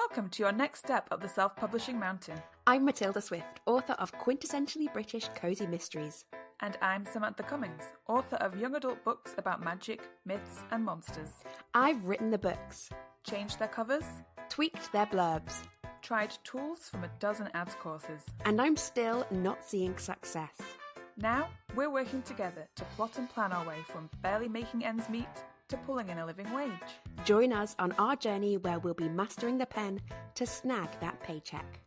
Welcome to your next step up the self-publishing mountain. I'm Matilda Swift, author of quintessentially British cozy mysteries. And I'm Samantha Cummings, author of young adult books about magic, myths and monsters. I've written the books, Changed their covers, tweaked their blurbs, tried tools from a dozen ads courses. and I'm still not seeing success. Now, we're working together to plot and plan our way from barely making ends meet to pulling in a living wage. Join us on our journey where we'll be mastering the pen to snag that paycheck.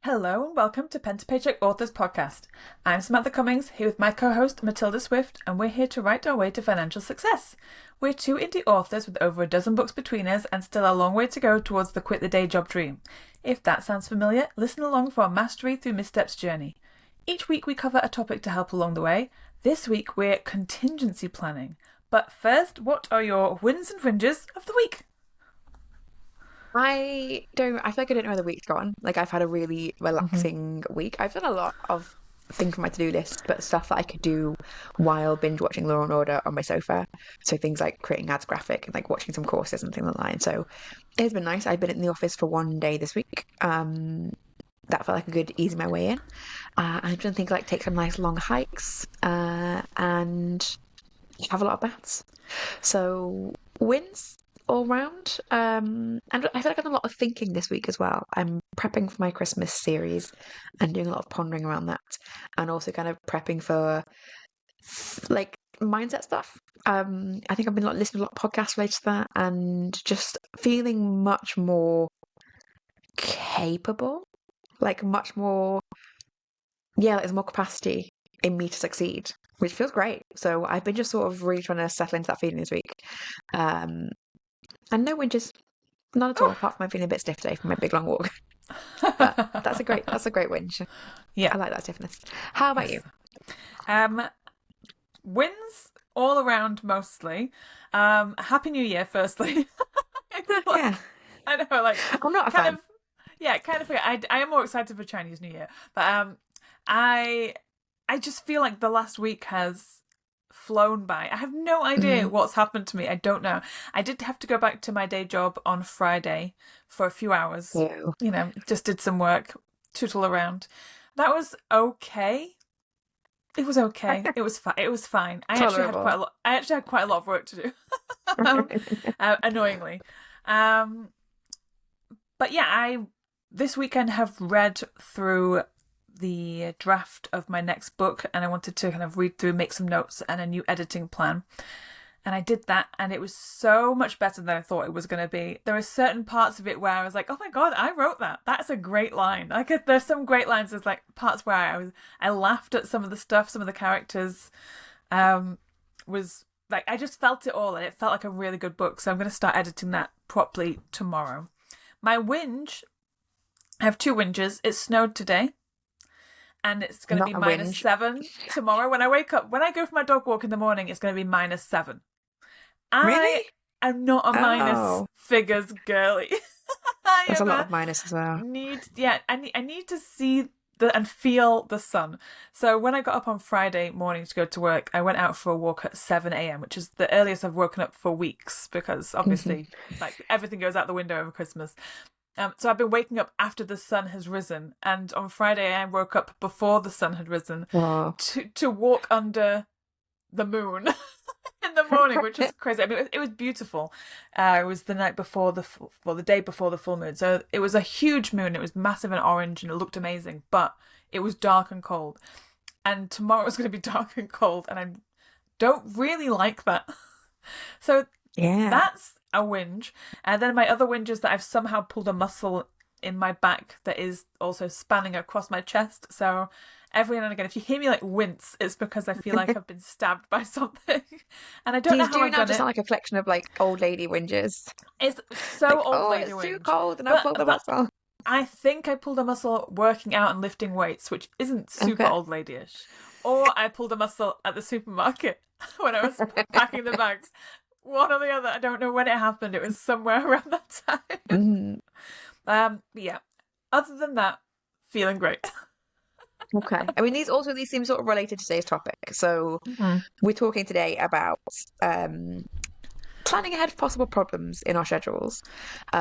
Hello and welcome to Pen to Paycheck Authors Podcast. I'm Samantha Cummings, here with my co-host Matilda Swift, and we're here to write our way to financial success. We're two indie authors with over a dozen books between us and still a long way to go towards the quit the day job dream. If that sounds familiar, listen along for our mastery through missteps journey. Each week we cover a topic to help along the way. This week we're contingency planning. But first, what are your wins and whinges of the week? I feel like I don't know where the week's gone. Like, I've had a really relaxing week. I've done a lot of things from my to-do list, but stuff that I could do while binge watching Law and Order on my sofa. So things like creating ads graphic and like watching some courses and things online. So it's been nice. I've been in the office for one day this week. That felt like a good ease my way in. I've done things like take some nice long hikes and have a lot of baths. So wins all round. And I feel like I've done a lot of thinking this week as well. I'm prepping for my Christmas series and doing a lot of pondering around that, and also kind of prepping for like mindset stuff. I think I've been listening to a lot of podcasts related to that, and just feeling much more capable, like much more, there's more capacity in me to succeed, which feels great. So I've been just sort of really trying to settle into that feeling this week. And no whinges, none at all, apart from I'm feeling a bit stiff today from my big long walk. But that's a great whinge. Yeah. I like that stiffness. How about you? Wins all around mostly. Happy New Year, firstly. Yeah. I know, like I'm not a fan. Kind of. I am more excited for Chinese New Year, but I just feel like the last week has flown by. I have no idea what's happened to me. I don't know. I did have to go back to my day job on Friday for a few hours. Ew. You know, just did some work, tootle around. That was okay. It was okay. It was fine. It was fine. I actually had quite a lot of work to do. Annoyingly. But yeah, I this weekend have read through the draft of my next book, and I wanted to kind of read through, make some notes and a new editing plan. And I did that, and it was so much better than I thought it was going to be. There are certain parts of it where I was like, oh my God, I wrote that. That's a great line. Like, there's some great lines. There's like parts where I laughed at some of the stuff, some of the characters. Was like, I just felt it all, and it felt like a really good book. So I'm going to start editing that properly tomorrow. My whinge, I have two whinges. It snowed today. And it's going to be -7 tomorrow. When I wake up, when I go for my dog walk in the morning, it's going to be -7. Really? I am not a minus figures girly. There's a lot of minus as well. I need to see and feel the sun. So when I got up on Friday morning to go to work, I went out for a walk at 7 a.m, which is the earliest I've woken up for weeks, because obviously like everything goes out the window over Christmas. So I've been waking up after the sun has risen, and on Friday I woke up before the sun had risen to walk under the moon in the morning, which was crazy. I mean, it was beautiful. It was the night before the day before the full moon, so it was a huge moon. It was massive and orange, and it looked amazing. But it was dark and cold, and tomorrow is going to be dark and cold, and I don't really like that. So that's a whinge. And then my other whinge is that I've somehow pulled a muscle in my back that is also spanning across my chest. So every now and again, if you hear me like wince, it's because I feel like I've been stabbed by something. And I don't know how I've done it. Just sound like a collection of like old lady whinges. It's so like, old lady whinge. It's too cold and I pulled a muscle. I think I pulled a muscle working out and lifting weights, which isn't super old lady-ish. Or I pulled a muscle at the supermarket when I was packing the bags. One or the other. I don't know when it happened. It was somewhere around that time. But yeah. Other than that, feeling great. Okay. I mean, these seem sort of related to today's topic. So we're talking today about planning ahead for possible problems in our schedules,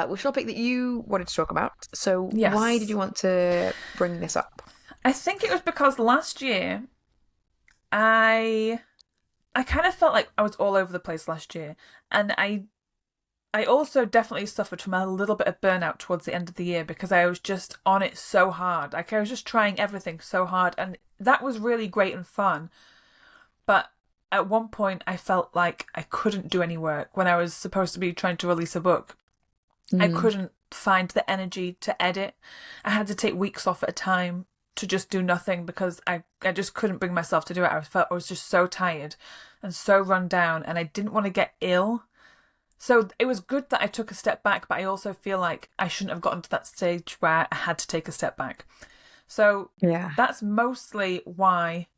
which is a topic that you wanted to talk about. So why did Yes. you want to bring this up? I think it was because last year I I kind of felt like I was all over the place last year, and I also definitely suffered from a little bit of burnout towards the end of the year because I was just on it so hard. Like I was just trying everything so hard, and that was really great and fun. But at one point, I felt like I couldn't do any work when I was supposed to be trying to release a book. I Mm, couldn't find the energy to edit. I had to take weeks off at a time to just do nothing because I just couldn't bring myself to do it. I was just so tired and so run down, and I didn't want to get ill. So it was good that I took a step back, but I also feel like I shouldn't have gotten to that stage where I had to take a step back. So yeah. that's mostly why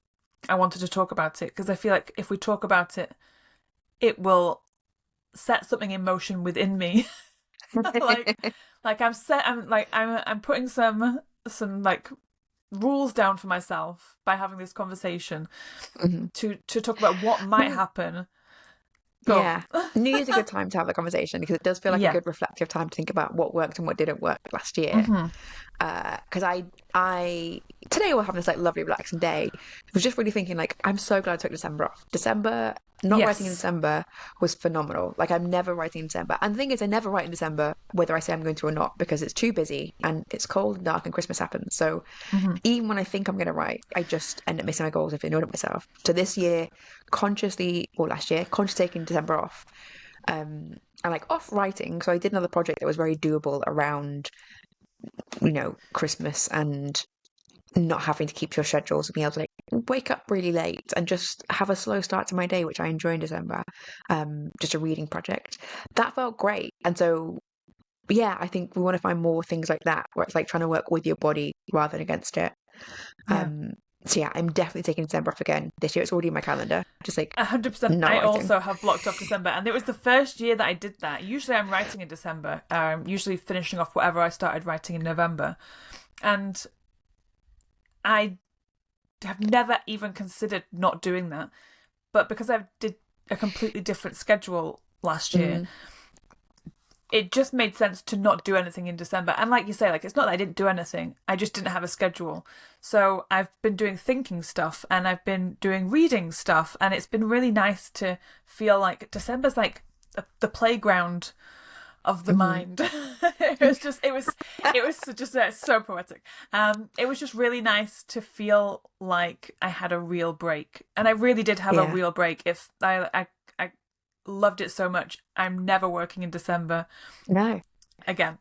I wanted to talk about it, because I feel like if we talk about it, it will set something in motion within me. like I'm putting some like rules down for myself by having this conversation Mhm. to talk about what might happen. Go Yeah. on. New Year's a good time to have a conversation because it does feel like a Yeah. good reflective time to think about what worked and what didn't work last year. Hmm. Because I today we're having this like lovely relaxing day. I was just really thinking like I'm so glad I took December off. December, not writing in Yes. December was phenomenal. Like I'm never writing in December. And the thing is I never write in December whether I say I'm going to or not because it's too busy and it's cold and dark and Christmas happens. So Hmm. even when I think I'm going to write, I just end up missing my goals if I know it myself. So this year, consciously, or last year, consciously taking December off, and like off writing. So I did another project that was very doable around, Christmas and not having to keep your schedules and being able to like wake up really late and just have a slow start to my day, which I enjoy in December. Just a reading project. That felt great. And so yeah, I think we want to find more things like that where it's like trying to work with your body rather than against it. Yeah. Um, so yeah, I'm definitely taking December off again this year. It's already in my calendar. Just like 100%. not I writing. also have blocked off December, and it was the first year that I did that. Usually, I'm writing in December. Usually finishing off whatever I started writing in November, and I have never even considered not doing that. But because I did a completely different schedule last year, Mm, it just made sense to not do anything in December. And like you say, like it's not that I didn't do anything, I just didn't have a schedule. So I've been doing thinking stuff and I've been doing reading stuff, and it's been really nice to feel like December's like the playground of the mhm. mind. It was just so poetic. It was just really nice to feel like I had a real break, and I really did have a Yeah. real break. If I loved it so much, I'm never working in December No. again.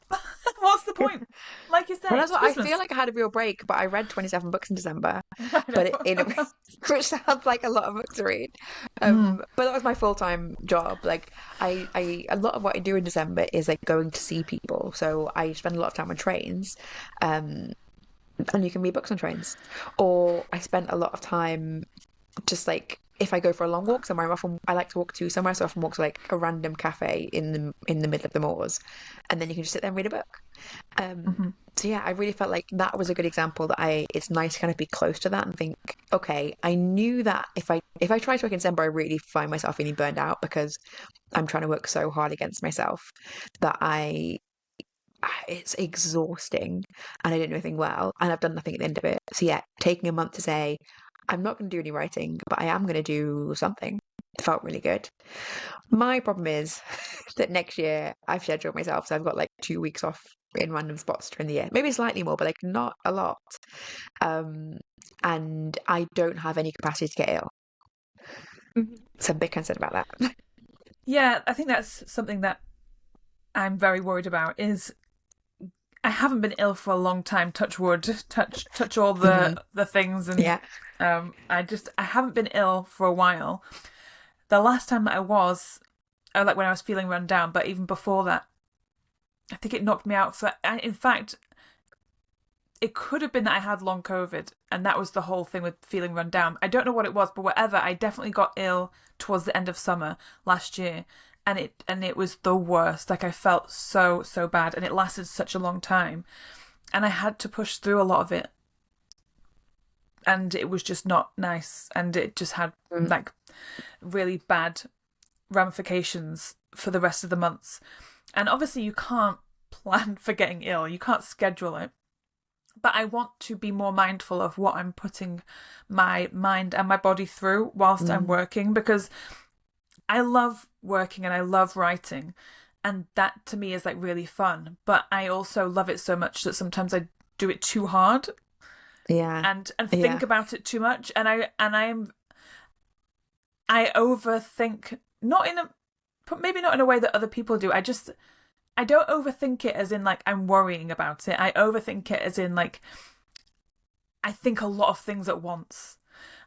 What's the point? Like you Well, say, that's it's what I feel Christmas. like I had a real break, but I read 27 books in December, I but in know. which sounds like a lot of books to read. Mm. But that was my full-time job. Like a lot of what I do in December is like going to see people. So I spend a lot of time on trains, um, and you can read books on trains. Or I spent a lot of time just like if I go for a long walk somewhere, I like to walk to somewhere, so I often walk to like a random cafe in the middle of the moors, and then you can just sit there and read a book. Um, Hmm. so yeah, I really felt like that was a good example that it's nice to kind of be close to that and think, okay, I knew that if I try to work in December, I really find myself feeling burned out because I'm trying to work so hard against myself that it's exhausting and I didn't do anything well and I've done nothing at the end of it. So yeah, taking a month to say, I'm not going to do any writing, but I am going to do something. It felt really good. My problem is that next year I've scheduled myself, so I've got like 2 weeks off in random spots during the year. Maybe slightly more, but like not a lot. Um, and I don't have any capacity to get ill. So I'm a bit concerned about that. Yeah, I think that's something that I'm very worried about. Is I haven't been ill for a long time. Touch wood. Touch all Mhm. the things, and Yeah. I haven't been ill for a while. The last time that I was, like when I was feeling run down, but even before that, I think it knocked me out for. In fact, it could have been that I had long COVID, and that was the whole thing with feeling run down. I don't know what it was, but whatever, I definitely got ill towards the end of summer last year, and it was the worst. Like I felt so bad, and it lasted such a long time, and I had to push through a lot of it, and it was just not nice, and it just had Mm. like really bad ramifications for the rest of the months. And obviously you can't plan for getting ill, you can't schedule it. But I want to be more mindful of what I'm putting my mind and my body through whilst I'm working, because I love working and I love writing. And that to me is like really fun. But I also love it so much that sometimes I do it too hard. Yeah. And think about it too much. And I overthink, maybe not in a way that other people do. I don't overthink it as in like I'm worrying about it. I overthink it as in like I think a lot of things at once.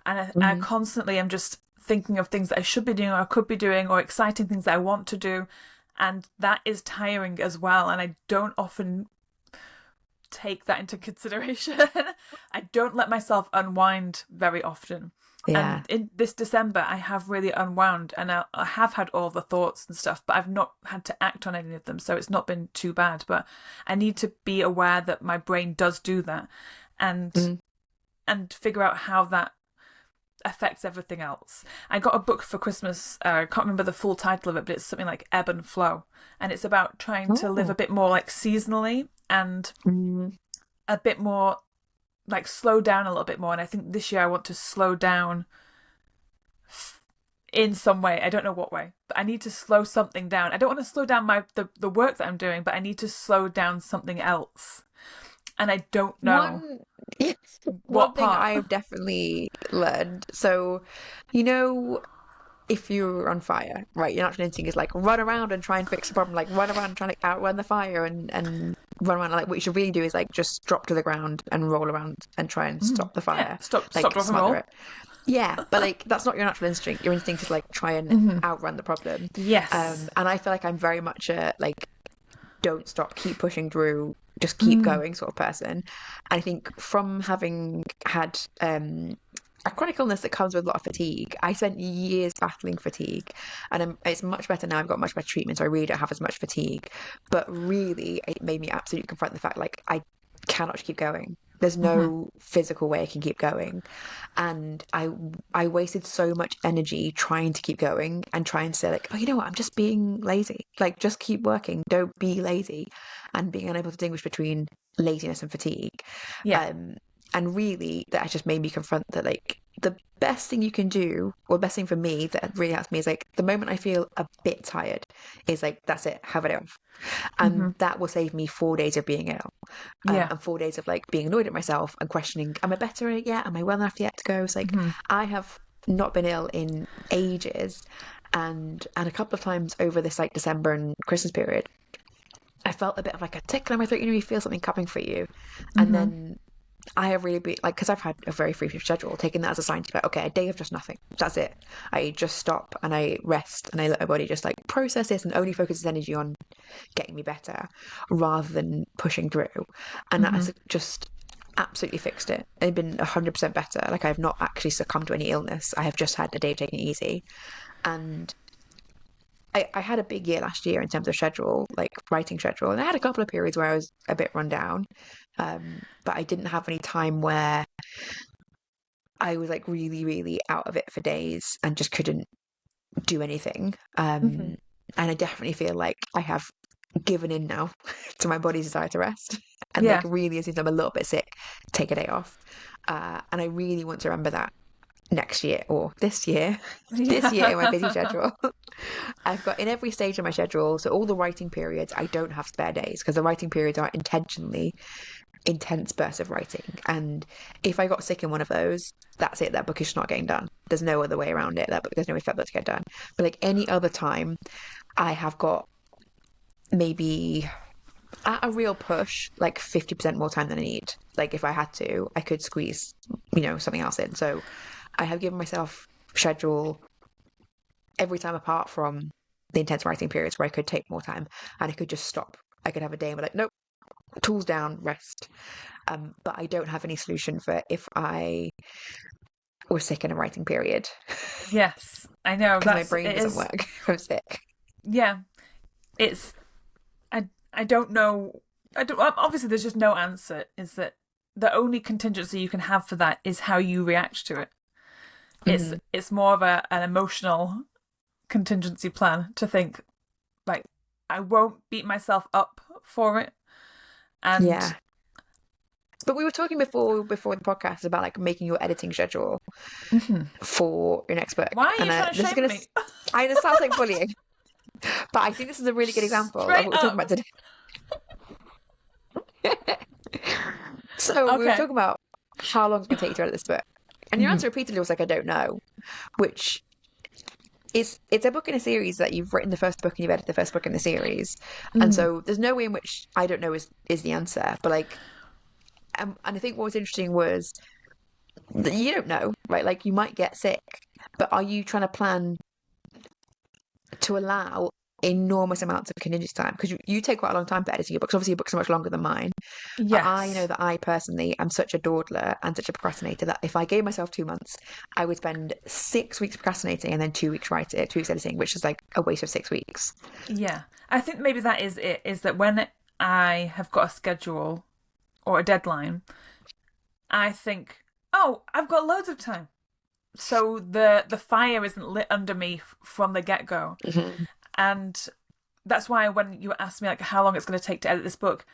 And I constantly am just thinking of things that I should be doing or I could be doing, or exciting things that I want to do. And that is tiring as well. And I don't often take that into consideration. I don't let myself unwind very often. Yeah. And in this December, I have really unwound, and I have had all the thoughts and stuff, but I've not had to act on any of them. So it's not been too bad, but I need to be aware that my brain does do that, and figure out how that affects everything else. I got a book for Christmas. I can't remember the full title of it, but it's something like Ebb and Flow. And it's about trying to live a bit more like seasonally and a bit more like slow down a little bit more. And I think this year I want to slow down in some way. I don't know what way, but I need to slow something down. I don't want to slow down the work that I'm doing, but I need to slow down something else. And I don't know one thing part. I've definitely learned. So, you know, if you're on fire, right, your natural instinct is like run around and try and fix the problem, like run around and try to outrun the fire and run around. Like what you should really do is like just drop to the ground and roll around and try and stop the fire. Yeah, stop, like drop and roll. it. Yeah, but like that's not your natural instinct. Your instinct is like try and outrun the problem. Yes. And I feel like I'm very much a like don't stop, keep pushing through, just keep going sort of person. And I think from having had a chronic illness that comes with a lot of fatigue, I spent years battling fatigue, and it's much better now. I've got much better treatment, so I really don't have as much fatigue. But really, it made me absolutely confront the fact like I cannot keep going. There's no physical way I can keep going. And I wasted so much energy trying to keep going and trying to say like, oh, you know what, I'm just being lazy. Like, just keep working. Don't be lazy. And being unable to distinguish between laziness and fatigue. Yeah. And really, that has just made me confront that, like, the best thing you can do, or the best thing for me that really helps me is, like, the moment I feel a bit tired is, like, that's it, have a day off. And that will save me 4 days of being ill. And 4 days of, like, being annoyed at myself and questioning, am I better at it yet? Am I well enough yet to go? It's like, I have not been ill in ages. And a couple of times over this, like, December and Christmas period, I felt a bit of, like, a tickle in my throat. You know, you feel something coming for you. And then I have really been like, because I've had a very free schedule, taking that as a sign to be like, okay, a day of just nothing. That's it. I just stop and I rest and I let my body just like process this and only focus its energy on getting me better rather than pushing through. And that has just absolutely fixed it. I've been 100% better. Like, I've not actually succumbed to any illness. I have just had a day of taking it easy. And I had a big year last year in terms of schedule, like writing schedule, and I had a couple of periods where I was a bit run down, but I didn't have any time where I was like really, really out of it for days and just couldn't do anything. And I definitely feel like I have given in now to my body's desire to rest, and like really, as soon as I'm a little bit sick, take a day off. And I really want to remember that next year or this year in my busy schedule. I've got in every stage of my schedule, so all the writing periods I don't have spare days because the writing periods are intentionally intense bursts of writing, and if I got sick in one of those, that's it, that book is just not getting done. There's no other way around it. That book, there's no way for that book to get done. But like any other time, I have got maybe at a real push like 50% more time than I need. Like if I had to, I could squeeze something else in. So I have given myself schedule every time apart from the intense writing periods where I could take more time and I could just stop. I could have a day and be like, nope, tools down, rest. But I don't have any solution for if I was sick in a writing period. Yes, I know. Because my brain doesn't work if I'm sick. Yeah, it's. I don't know. Obviously, there's just no answer. Is that the only contingency you can have for that is how you react to it. It's more of an emotional contingency plan to think, like, I won't beat myself up for it. And Yeah. But we were talking before the podcast about like making your editing schedule for your next book. why are you And trying to this is shame gonna me? I know it sounds like bullying, but I think this is a really good example of Straight what we're talking up. about today. So we were Okay. talking about how long it's gonna take you to edit this book. And your answer repeatedly was like, I don't know, which it's a book in a series that you've written the first book and you've edited the first book in the series. And so there's no way in which I don't know is the answer. But like and I think what was interesting was that you don't know, right? Like you might get sick, but are you trying to plan to allow enormous amounts of contingency time? Because you take quite a long time for editing your books. Obviously, your books are much longer than mine. But I know Yes. that I personally am such a dawdler and such a procrastinator that if I gave myself 2 months, I would spend 6 weeks procrastinating and then 2 weeks writing, 2 weeks editing, which is like a waste of 6 weeks. Yeah. I think maybe that is it, is that when I have got a schedule or a deadline, I think, oh, I've got loads of time. So the fire isn't lit under me from the get-go. And that's why when you asked me like how long it's going to take to edit this book,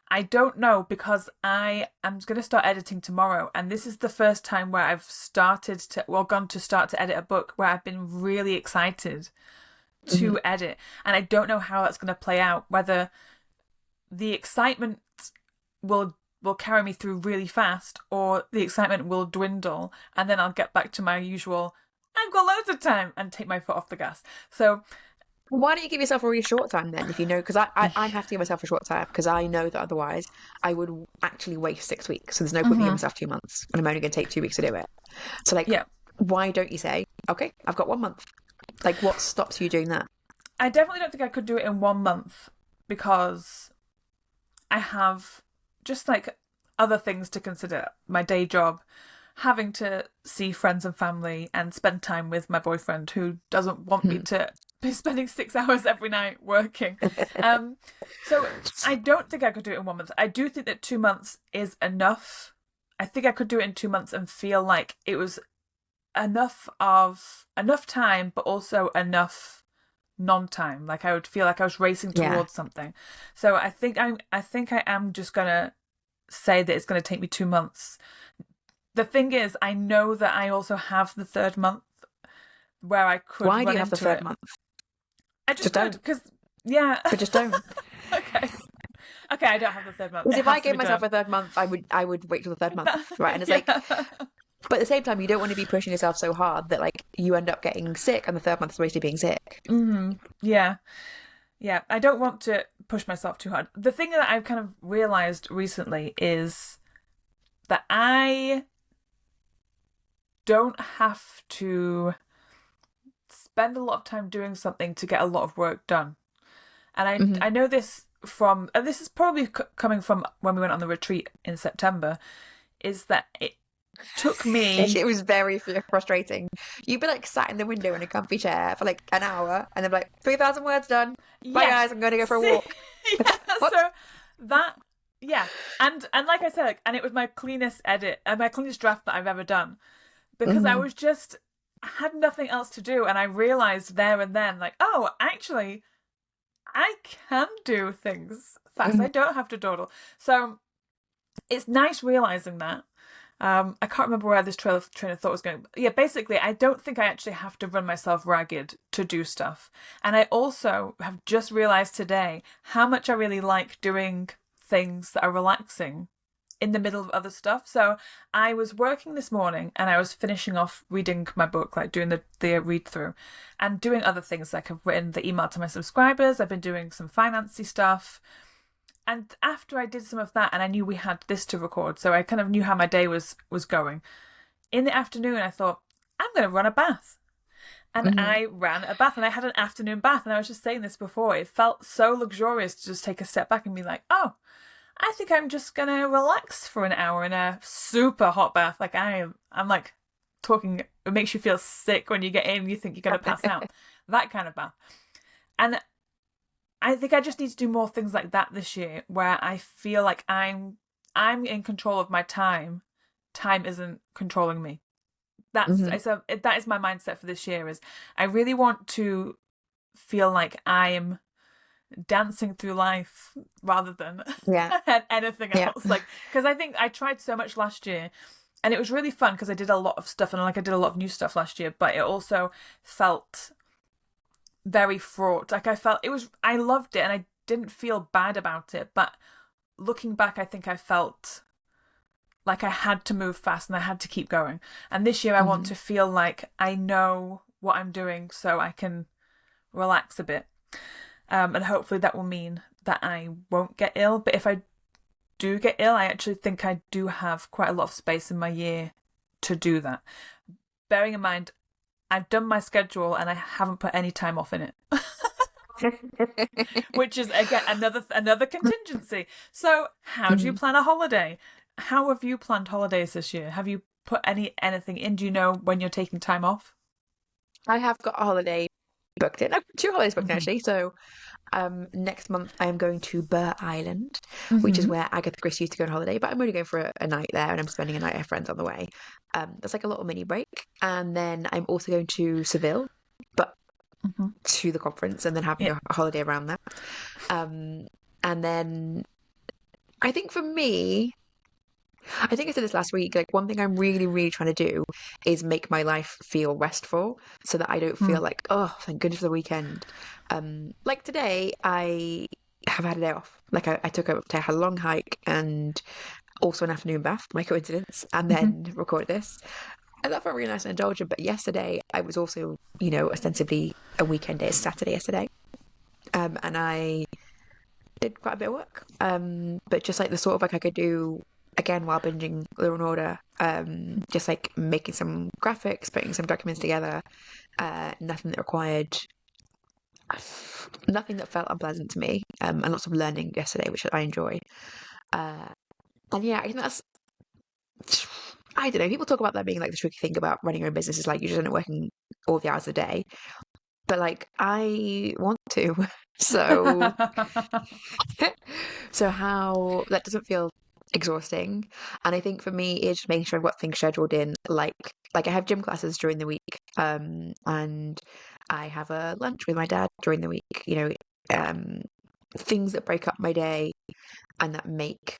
I don't know, because I am going to start editing tomorrow, and this is the first time where I've gone to start to edit a book where I've been really excited to edit, and I don't know how that's going to play out, whether the excitement will carry me through really fast, or the excitement will dwindle, and then I'll get back to my usual, I've got loads of time, and take my foot off the gas. So Why don't you give yourself a really short time then, if you know? Because I have to give myself a short time because I know that otherwise I would actually waste 6 weeks. So there's no point giving myself 2 months when I'm only going to take 2 weeks to do it. So like, yeah, why don't you say, okay, I've got 1 month? Like, what stops you doing that? I definitely don't think I could do it in 1 month, because I have just like other things to consider. My day job, having to see friends and family and spend time with my boyfriend who doesn't want me to be spending 6 hours every night working. So I don't think I could do it in 1 month. I do think that 2 months is enough. I think I could do it in 2 months and feel like it was enough time, but also enough non-time. Like I would feel like I was racing towards something. So I think I am just gonna say that it's gonna take me 2 months. The thing is, I know that I also have the third month where I could. Why do you have the third month? I just don't, because But just don't. Okay, I don't have the third month. Because if I gave myself a third month, I would wait till the third month, right? And it's like, but at the same time, you don't want to be pushing yourself so hard that like you end up getting sick, and the third month is wasted being sick. Yeah. I don't want to push myself too hard. The thing that I've kind of realized recently is that I don't have to spend a lot of time doing something to get a lot of work done. And I know this from, and this is probably coming from when we went on the retreat in September, is that it took me... It was very frustrating. You'd be like sat in the window in a comfy chair for like an hour and then be like, 3,000 words done. Bye guys, I'm going to go for a walk. So that... Yeah, and like I said, like, and it was my cleanest edit and my cleanest draft that I've ever done, because I was just had nothing else to do, and I realized there and then, like, oh, actually, I can do things fast. I don't have to dawdle. So it's nice realizing that. I can't remember where this train of thought was going. Yeah, basically, I don't think I actually have to run myself ragged to do stuff. And I also have just realized today how much I really like doing things that are relaxing in the middle of other stuff. So I was working this morning and I was finishing off reading my book, like doing the read through, and doing other things, like I've written the email to my subscribers, I've been doing some financy stuff. And after I did some of that, and I knew we had this to record, so I kind of knew how my day was going. In the afternoon, I thought, I'm going to run a bath. And I ran a bath, and I had an afternoon bath. And I was just saying this before, it felt so luxurious to just take a step back and be like, oh, I think I'm just going to relax for an hour in a super hot bath. Like I'm like talking, it makes you feel sick when you get in and you think you're going to pass out. That kind of bath. And I think I just need to do more things like that this year, where I feel like I'm in control of my time. Time isn't controlling me. that is my mindset for this year. Is I really want to feel like I'm dancing through life rather than Yeah. anything Yeah. else. Like, because I think I tried so much last year, and it was really fun because I did a lot of stuff, and like I did a lot of new stuff last year. But it also felt very fraught. Like I loved it, and I didn't feel bad about it. But looking back, I think I felt like I had to move fast and I had to keep going. And this year I want to feel like I know what I'm doing so I can relax a bit. And hopefully that will mean that I won't get ill. But if I do get ill, I actually think I do have quite a lot of space in my year to do that. Bearing in mind, I've done my schedule and I haven't put any time off in it. Which is, again, another contingency. So how do you plan a holiday? How have you planned holidays this year? Have you put anything in? Do you know when you're taking time off? I have got a holiday booked in. 2 holidays booked in, actually. So next month I am going to Burr Island, which is where Agatha Christie used to go on holiday, but I'm only going for a night there, and I'm spending a night with friends on the way. That's like a little mini break. And then I'm also going to Seville, but to the conference, and then having a holiday around that. And then I think for me, I think I said this last week, like one thing I'm really, really trying to do is make my life feel restful so that I don't feel like, oh, thank goodness for the weekend. Like today, I have had a day off. Like I had a long hike and also an afternoon bath, my coincidence, and then recorded this. And that felt really nice and indulgent. But yesterday, I was also, ostensibly a weekend day. It's Saturday yesterday. And I did quite a bit of work. But just like the sort of like I could do again while binging Law and Order, just like making some graphics, putting some documents together, nothing that required, nothing that felt unpleasant to me, and lots of learning yesterday, which I enjoy. And yeah, I think that's, I don't know, people talk about that being like the tricky thing about running your own business is like you just end up working all the hours of the day. But like I want to. So so how that doesn't feel exhausting. And I think for me it's just making sure I've got things scheduled in, like I have gym classes during the week, and I have a lunch with my dad during the week, things that break up my day and that make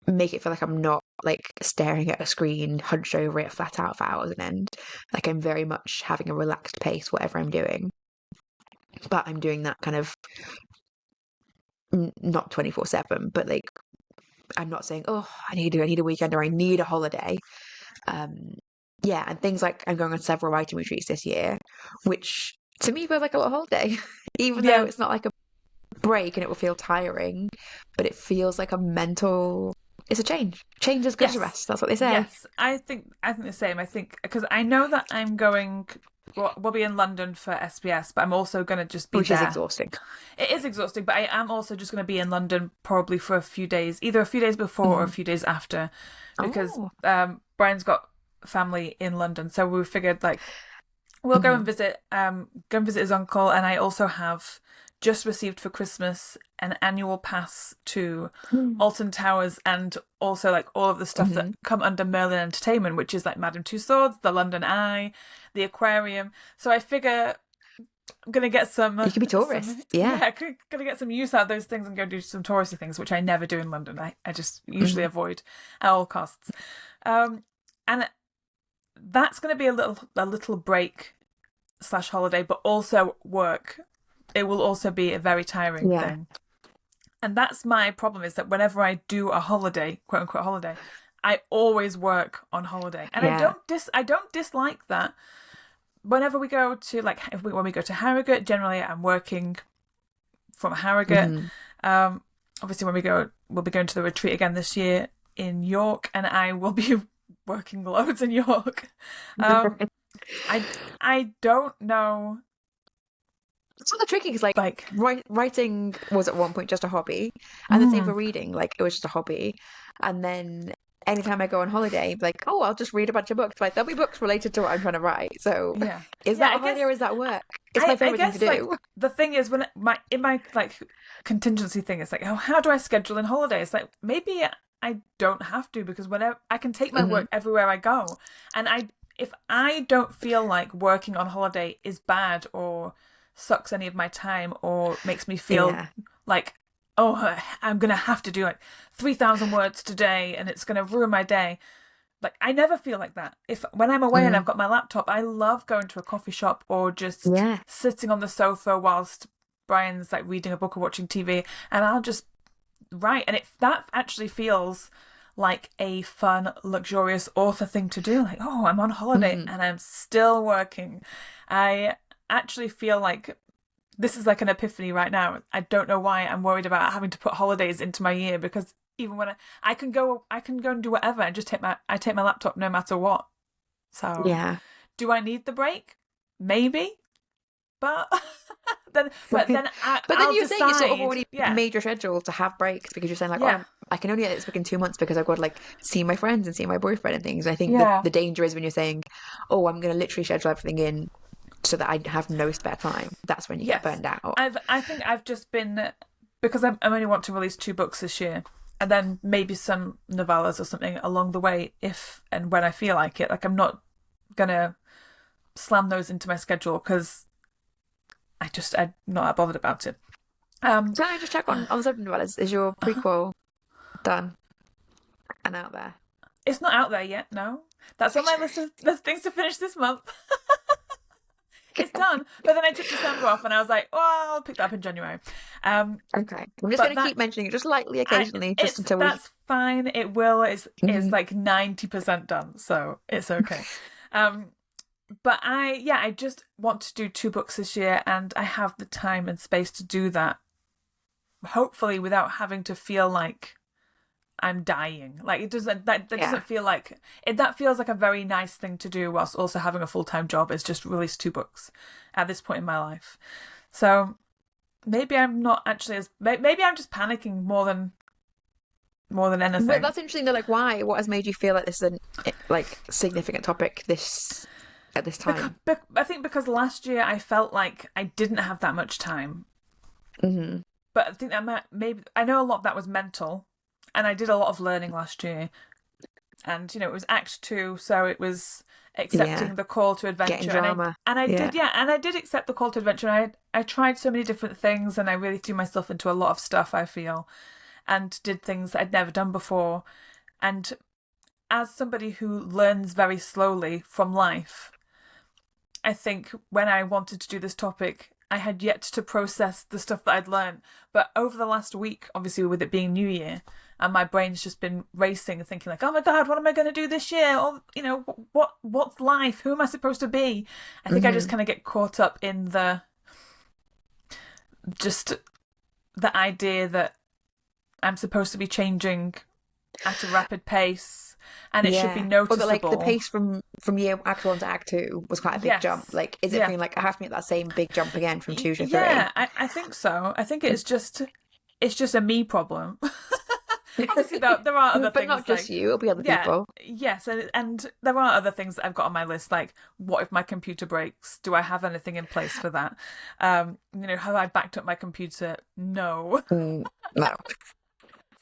it feel like I'm not like staring at a screen hunched over it flat out for hours on end. Like I'm very much having a relaxed pace whatever I'm doing, but I'm doing that kind of not 24/7, but like I'm not saying, oh, I need a weekend or I need a holiday. Yeah, and things like I'm going on several writing retreats this year, which to me feels like a little holiday, even though it's not like a break and it will feel tiring, but it feels like it's a change. Change is good as rest. That's what they say. Yes, I think the same. I think because I know that I'm going. We'll be in London for SBS, but I'm also going to just be Which there. is exhausting. It is exhausting, but I am also just going to be in London probably for a few days, either a few days before or a few days after, because Brian's got family in London, so we figured like we'll go and visit his uncle, and I also have just received for Christmas an annual pass to Alton Towers, and also like all of the stuff that come under Merlin Entertainment, which is like Madame Tussauds, the London Eye, the aquarium. So I figure I'm gonna get some. You could be tourist, yeah. Gonna get some use out of those things and go do some touristy things, which I never do in London. I just usually avoid at all costs. And that's gonna be a little break / holiday, but also work. It will also be a very tiring thing. And that's my problem, is that whenever I do a holiday, quote unquote holiday, I always work on holiday. And I don't dislike that. Whenever we go to when we go to Harrogate, generally I'm working from Harrogate. Obviously we'll be going to the retreat again this year in York, and I will be working loads in York. I don't know. It's sort of tricky because like writing was at one point just a hobby, and the same for reading. Like it was just a hobby, and then anytime I go on holiday, like, oh, I'll just read a bunch of books. Like there'll be books related to what I'm trying to write. So is that a holiday or is that work? It's my favorite thing to do. Like, the thing is, when in my like contingency thing, it's like, oh, how do I schedule in holidays? Like maybe I don't have to, because whenever I can take my work everywhere I go, and if I don't feel like working on holiday is bad or sucks any of my time or makes me feel like, oh, I'm going to have to do like 3,000 words today and it's going to ruin my day. Like, I never feel like that. When I'm away and I've got my laptop, I love going to a coffee shop or just sitting on the sofa whilst Brian's like reading a book or watching TV, and I'll just write. And that actually feels like a fun, luxurious author thing to do. Like, oh, I'm on holiday and I'm still working. I actually feel like this is like an epiphany right now. I don't know why I'm worried about having to put holidays into my year, because even when I can go and do whatever and just take my laptop no matter what. So do I need the break? Maybe, but then I'll you're decide, saying you sort of already made your schedule to have breaks, because you're saying like, oh, I can only get this book in 2 months because I've got to like see my friends and see my boyfriend and things. And I think the danger is when you're saying, oh, I'm going to literally schedule everything in so that I have no spare time. That's when you get burned out. I think I've just been, because I only want to release 2 books this year, and then maybe some novellas or something along the way if and when I feel like it. Like, I'm not gonna slam those into my schedule because I'm not that bothered about it. Can I just check on the subject novellas? Is your prequel done and out there? It's not out there yet. No, that's on my list of things to finish this month. It's done, but then I took December off and I was like, well, I'll pick that up in January. Okay, I'm just going to keep mentioning it just lightly occasionally, just until that's fine. It will. It's like 90% done, so it's okay. But I just want to do 2 books this year, and I have the time and space to do that, hopefully without having to feel like I'm dying. Like, it doesn't, that doesn't feel like it. That feels like a very nice thing to do whilst also having a full-time job, is just release 2 books at this point in my life. So maybe I'm not actually maybe I'm just panicking more than anything. But that's interesting though. Like, why? What has made you feel like this is a like significant topic at this time? I think because last year I felt like I didn't have that much time. But I think that maybe I know a lot of that was mental. And I did a lot of learning last year. And, it was Act 2, so it was accepting the call to adventure. Getting drama. And I did accept the call to adventure. And I tried so many different things, and I really threw myself into a lot of stuff, I feel, and did things that I'd never done before. And as somebody who learns very slowly from life, I think when I wanted to do this topic, I had yet to process the stuff that I'd learned. But over the last week, obviously with it being New Year, and my brain's just been racing and thinking like, oh my God, what am I going to do this year? Or, what's life? Who am I supposed to be? I think I just kind of get caught up in the idea that I'm supposed to be changing at a rapid pace, and it should be noticeable. But like the pace from year Act 1 to Act 2 was quite a big jump. Like, is it being like I have to make that same big jump again from 2 to 3? Yeah, I think so. I think it's just a me problem. Obviously, there are other things. But not just you, it'll be other people. Yes, and there are other things that I've got on my list, like, what if my computer breaks? Do I have anything in place for that? Have I backed up my computer? No. No.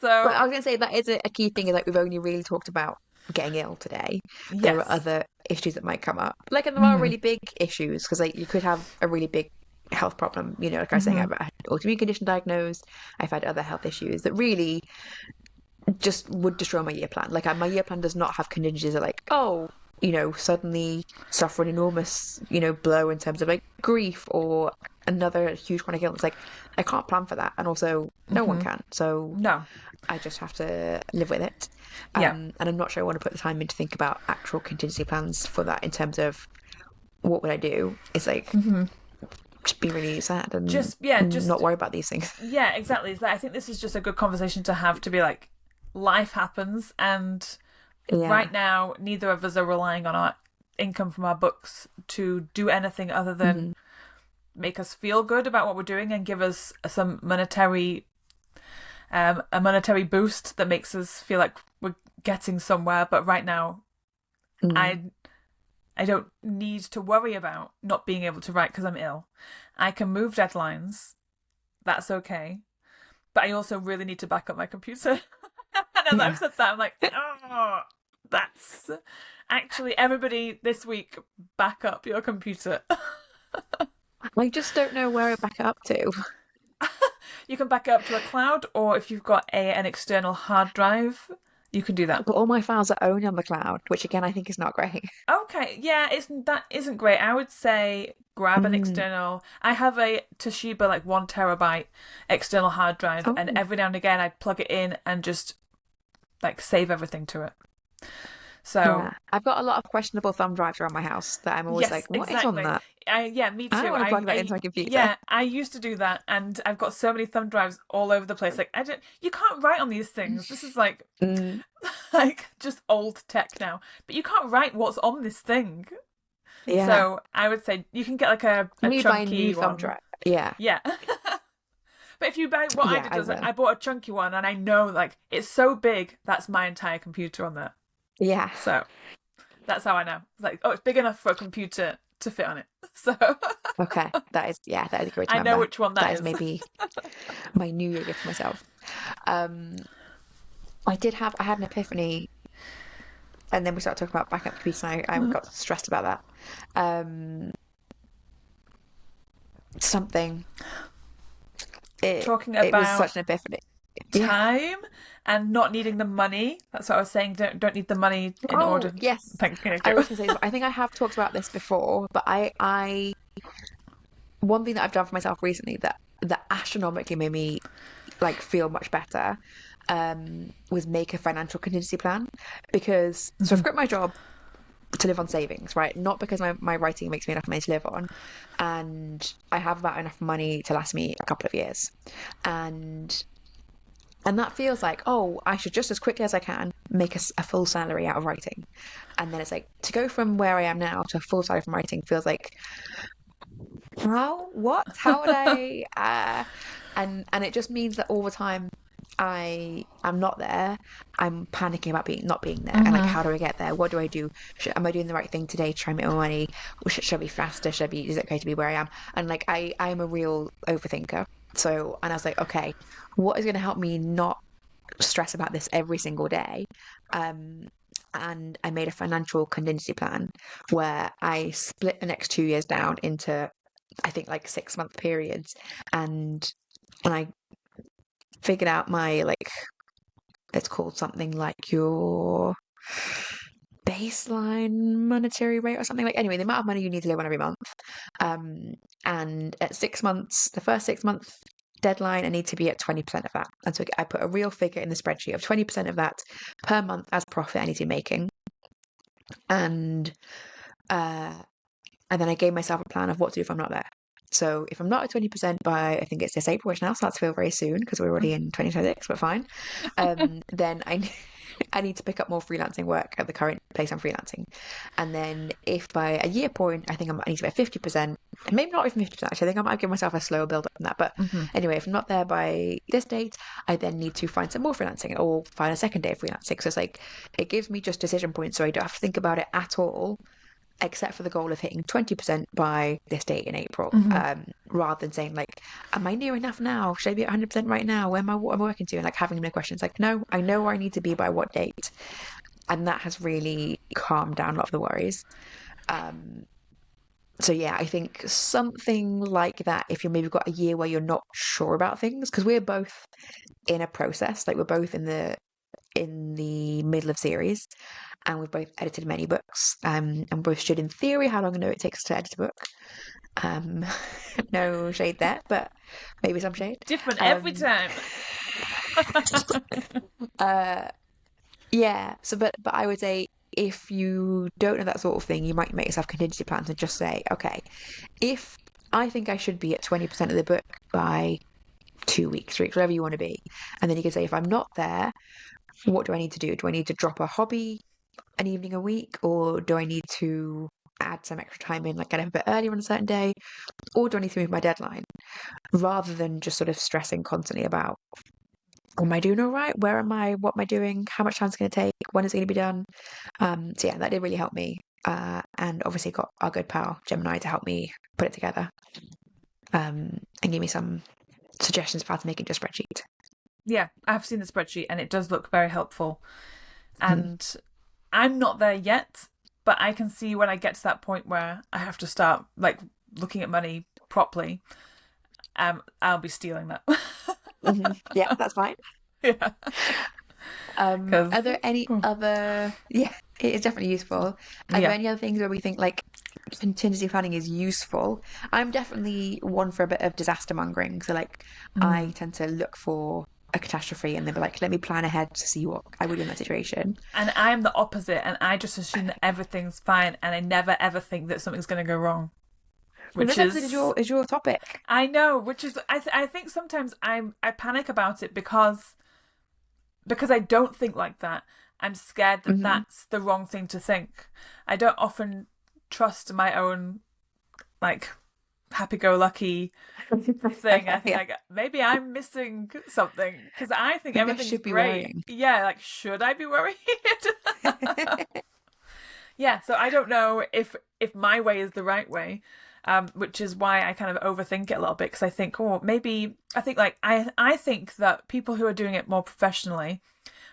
So, but I was going to say that is a key thing, is like we've only really talked about getting ill today. Yes. There are other issues that might come up. Like, and there are really big issues, because like you could have a really big health problem. Like I was saying, I've had autoimmune condition diagnosed. I've had other health issues that really just would destroy my year plan. Like, my year plan does not have contingencies that like, oh, suddenly suffer an enormous, blow in terms of like grief or another huge chronic illness. Like, I can't plan for that, and also no one can. So no, I just have to live with it. And I'm not sure I want to put the time in to think about actual contingency plans for that in terms of what would I do. It's like just be really sad and just not worry about these things. Yeah, exactly. I think this is just a good conversation to have, to be like, life happens, and right now neither of us are relying on our income from our books to do anything other than make us feel good about what we're doing and give us some monetary a monetary boost that makes us feel like we're getting somewhere. But right now I don't need to worry about not being able to write because I'm ill. I can move deadlines, that's okay, but I also really need to back up my computer. And as I've said that, I'm like, oh, That's actually everybody this week, back up your computer. I just don't know where I back it up to. You can back it up to a cloud, or if you've got an external hard drive, you can do that. But all my files are only on the cloud, which again I think is not great. Okay, yeah, that isn't great. I would say grab an external. I have a Toshiba like 1 terabyte external hard drive, and every now and again I'd plug it in and just like save everything to it. So Yeah. I've got a lot of questionable thumb drives around my house that I'm always yes, like, what is on exactly. that? Yeah, me too. I don't want to plug that into my computer. Yeah, I used to do that, and I've got so many thumb drives all over the place. Like, you can't write on these things. This is like, like just old tech now. But you can't write what's on this thing. Yeah. So I would say you can get like a You buy a chunky new thumb one. drive. Yeah. Yeah. But if you buy what I Yeah, did was I will. I bought a chunky one, and I know like it's so big that's my entire computer on there. Yeah. So that's how I know. Like, oh, it's big enough for a computer to fit on it. So Okay. That is a great to I know remember. which one that is. That is maybe my New Year gift for myself. I had an epiphany, and then we started talking about backup computers, and I got stressed about that. Something. Talking It was about such an epiphany. Yeah. time and not needing the money. That's what I was saying. Don't need the money in order. Yes. Thank you. I was going to say, I think I have talked about this before, but I one thing that I've done for myself recently that astronomically made me like feel much better was make a financial contingency plan, because so I've quit my job to live on savings, right? Not because my writing makes me enough money to live on, and I have about enough money to last me a couple of years, and that feels like, oh, I should just as quickly as I can make a full salary out of writing. And then it's like, to go from where I am now to a full salary from writing feels like, how would I and it just means that all the time I'm not there, I'm panicking about not being there, and like, how do I get there? What do I do? Am I doing the right thing today to try and make more money? Should I be faster? Is it okay to be where I am? And like, I'm a real overthinker. So, and I was like, okay, what is going to help me not stress about this every single day? And I made a financial contingency plan where I split the next 2 years down into, I think, like 6-month periods, and I figured out my, like, it's called something like your baseline monetary rate or something, like, anyway, the amount of money you need to live on every month. And at 6 months, the first 6 month deadline, I need to be at 20% of that. And so I put a real figure in the spreadsheet of 20% of that per month as profit I need to be making. And then I gave myself a plan of what to do if I'm not there. So if I'm not at 20% by, I think it's this April, which now starts to feel very soon because we're already in 2026, but fine. Then I need to pick up more freelancing work at the current place I'm freelancing. And then if by a year point, I think I need to be at 50%, maybe not even 50%, actually, I think I might give myself a slower build up on that. But anyway, if I'm not there by this date, I then need to find some more freelancing or find a second day of freelancing. So it's like, it gives me just decision points so I don't have to think about it at all, except for the goal of hitting 20% by this date in April, rather than saying, like, am I near enough now? Should I be at 100% right now? What am I working to? And like having no questions, like, no, I know where I need to be by what date. And that has really calmed down a lot of the worries. So yeah, I think something like that, if you've maybe got a year where you're not sure about things, because we're both in a process, like we're both in the middle of series, and we've both edited many books, and both should, in theory, how long I know it takes to edit a book. No shade there, but maybe some shade. Different every time. Yeah. So, but I would say, if you don't know that sort of thing, you might make yourself contingency plans and just say, okay, if I think I should be at 20% of the book by 2 weeks, 3 weeks, wherever you want to be, and then you can say, if I'm not there, what do I need to do? Do I need to drop a hobby an evening a week, or do I need to add some extra time in, like get up a bit earlier on a certain day, or do I need to move my deadline? Rather than just sort of stressing constantly about, am I doing all right? Where am I? What am I doing? How much time is it going to take? When is it going to be done? So yeah, that did really help me. And obviously got our good pal Gemini to help me put it together, and give me some suggestions for how to make it into a spreadsheet. Yeah, I've seen the spreadsheet and it does look very helpful. And I'm not there yet, but I can see when I get to that point where I have to start like looking at money properly. I'll be stealing that. Yeah, that's fine. Yeah, because Are there any other? Yeah, it is definitely useful. Are there yeah. any other things where we think like contingency planning is useful? I'm definitely one for a bit of disaster mongering. So like, I tend to look for a catastrophe and then be like, let me plan ahead to see what I would do in that situation. And I'm the opposite, and I just assume that everything's fine, and I never ever think that something's going to go wrong. Well, Which this episode is, is your topic. I know, which is, I think sometimes I panic about it because I don't think like that. I'm scared that that's the wrong thing to think. I don't often trust my own like happy-go-lucky thing. I think Yeah. like maybe I'm missing something because I think Maybe I everything's should be great. worrying. Yeah, like should I be worried? Yeah, so I don't know if my way is the right way, which is why I kind of overthink it a little bit because I think, oh, maybe I think like I think that people who are doing it more professionally,